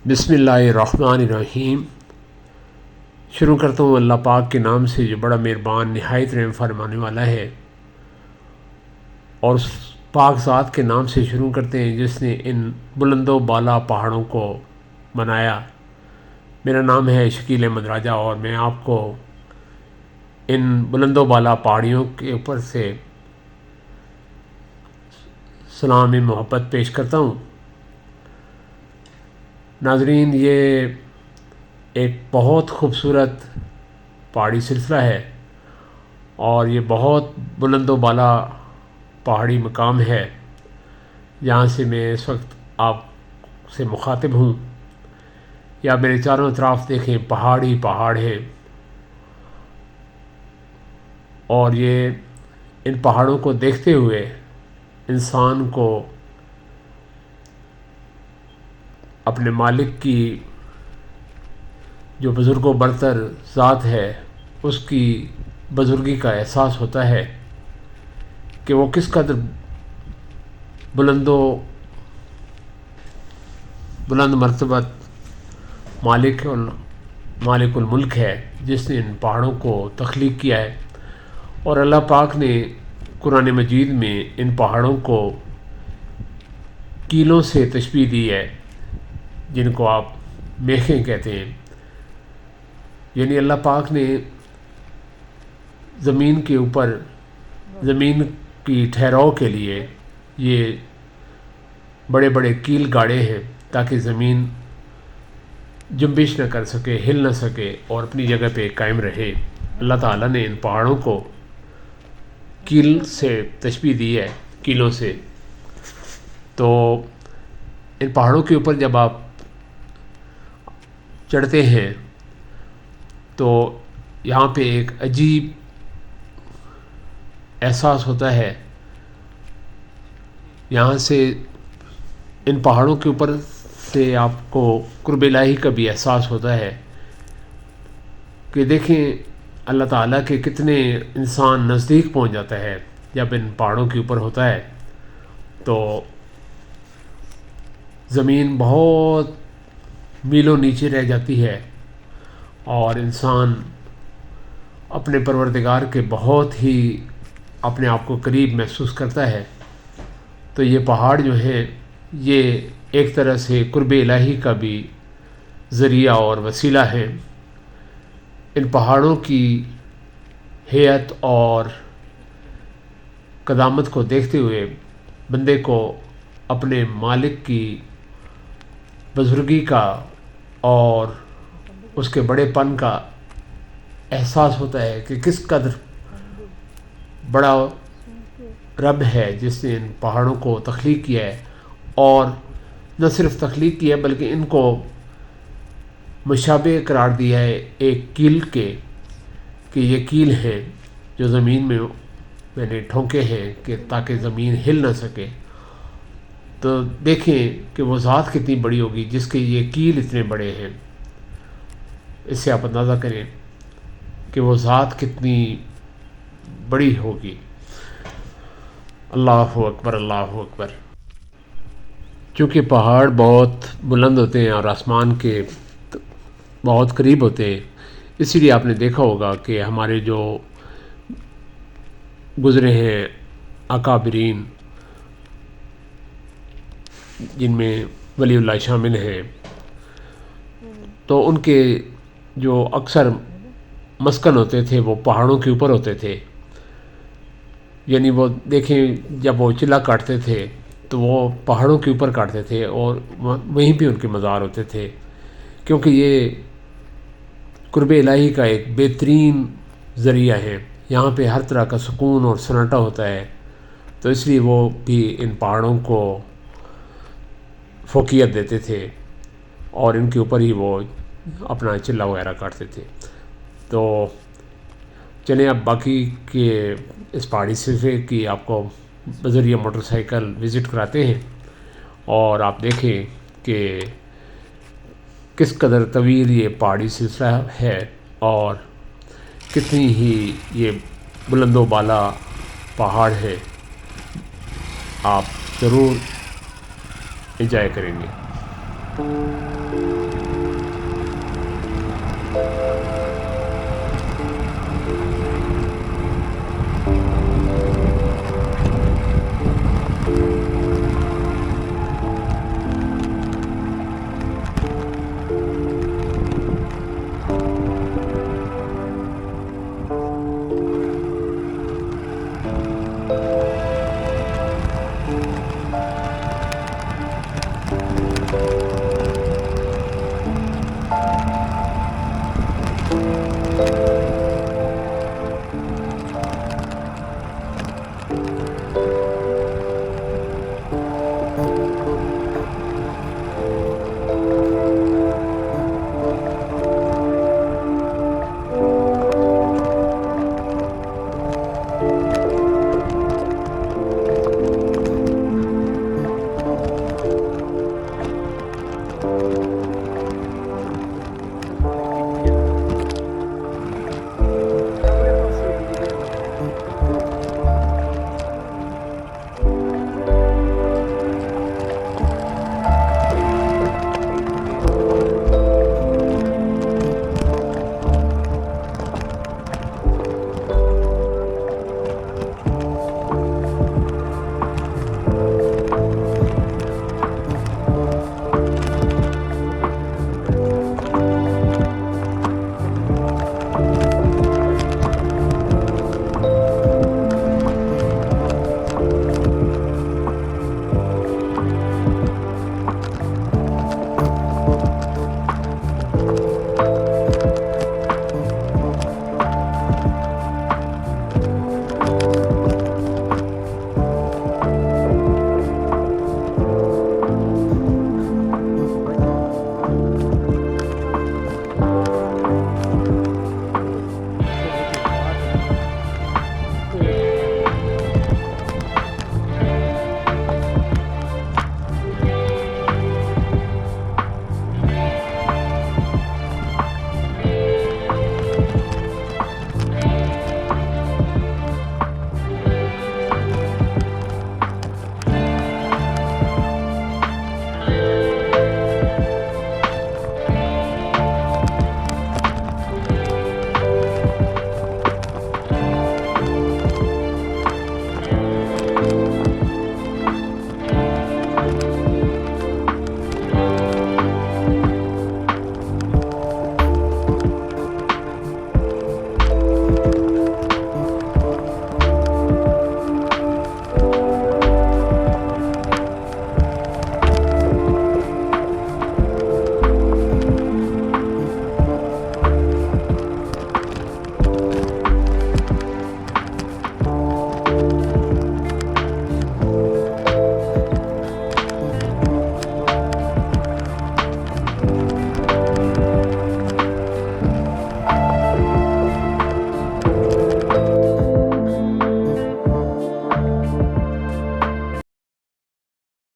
बिस्मिल्लाहिर्रहमानिर्रहीम। शुरू करता हूँ अल्लाह पाक के नाम से जो बड़ा मेहरबान नहायत रहम फरमाने वाला है, और उस पाक ज़ात के नाम से शुरू करते हैं जिसने इन बुलंदो बाला पहाड़ों को बनाया। मेरा नाम है शकील अहमद राजा और मैं आपको इन बुलंदो बाला पहाड़ियों के ऊपर से सलाम मोहब्बत पेश करता हूँ। नाज़रीन, ये एक बहुत ख़ूबसूरत पहाड़ी सिलसिला है और ये बहुत बुलंदो बाला पहाड़ी मकाम है जहाँ से मैं इस वक्त आपसे मुखातिब हूँ। या मेरे चारों तरफ देखें, पहाड़ ही पहाड़ हैं, और ये इन पहाड़ों को देखते हुए इंसान को अपने मालिक की जो बुज़ुर्गों बरतर ज़ात है उसकी बुज़ुर्गी का एहसास होता है कि वो किस कदर बुलंद मर्तबत मालिकुल मुल्क है जिसने इन पहाड़ों को तख्लीक किया है। और अल्लाह पाक ने कुरान मजीद में इन पहाड़ों को कीलों से तशबीह दी है, जिनको आप मेखें कहते हैं। यानी अल्लाह पाक ने ज़मीन के ऊपर ज़मीन की ठहराव के लिए ये बड़े बड़े कील गाड़े हैं ताकि ज़मीन जुम्बिश न कर सके, हिल न सके और अपनी जगह पे कायम रहे। अल्लाह ताला ने इन पहाड़ों को कील से तशबीह दी है, कीलों से। तो इन पहाड़ों के ऊपर जब आप चढ़ते हैं तो यहाँ पे एक अजीब एहसास होता है। यहाँ से इन पहाड़ों के ऊपर से आपको कुर्ब इलाही का भी एहसास होता है कि देखें अल्लाह ताला के कितने इंसान नज़दीक पहुँच जाता है जब इन पहाड़ों के ऊपर होता है। तो ज़मीन बहुत मीलों नीचे रह जाती है और इंसान अपने परवरदिगार के बहुत ही अपने आप को करीब महसूस करता है। तो ये पहाड़ जो हैं ये एक तरह से कुर्ब इलाही का भी ज़रिया और वसीला है। इन पहाड़ों की हैयत और क़दामत को देखते हुए बंदे को अपने मालिक की बुज़ुर्गी का और उसके बड़ेपन का एहसास होता है कि किस कदर बड़ा रब है जिसने इन पहाड़ों को तख्लीक किया है। और न सिर्फ तख्लीक किया है बल्कि इनको मुशाबे करार दिया है एक कील के, कि ये कील हैं जो ज़मीन में मैंने ठोंके हैं कि ताकि ज़मीन हिल ना सके। तो देखें कि वो ज़ात कितनी बड़ी होगी जिसके ये कील इतने बड़े हैं। इससे आप अंदाज़ा करें कि वो ज़ात कितनी बड़ी होगी। अल्लाहु अकबर, अल्लाहु अकबर। चूँकि पहाड़ बहुत बुलंद होते हैं और आसमान के बहुत करीब होते हैं, इसीलिए आपने देखा होगा कि हमारे जो गुज़रे हैं अकाबरीन, जिनमें वलीउल्लाह शामिल हैं, तो उनके जो अक्सर मस्कन होते थे वो पहाड़ों के ऊपर होते थे। यानी वो देखें जब वो चिल्ला काटते थे तो वो पहाड़ों के ऊपर काटते थे और वहीं पे उनके मज़ार होते थे, क्योंकि ये कुर्ब इलाही का एक बेहतरीन ज़रिया है। यहाँ पे हर तरह का सुकून और सन्नाटा होता है, तो इसलिए वो भी इन पहाड़ों को फ़ोकियत देते थे और इनके ऊपर ही वो अपना चिल्ला वगैरह काटते थे। तो चलें अब बाकी के इस पहाड़ी सिलसिले की आपको बज़रिया मोटरसाइकिल विज़िट कराते हैं और आप देखें कि किस कदर तवील ये पहाड़ी सिलसिला है और कितनी ही ये बुलंदो बाला पहाड़ है। आप ज़रूर एंजॉय करेंगे।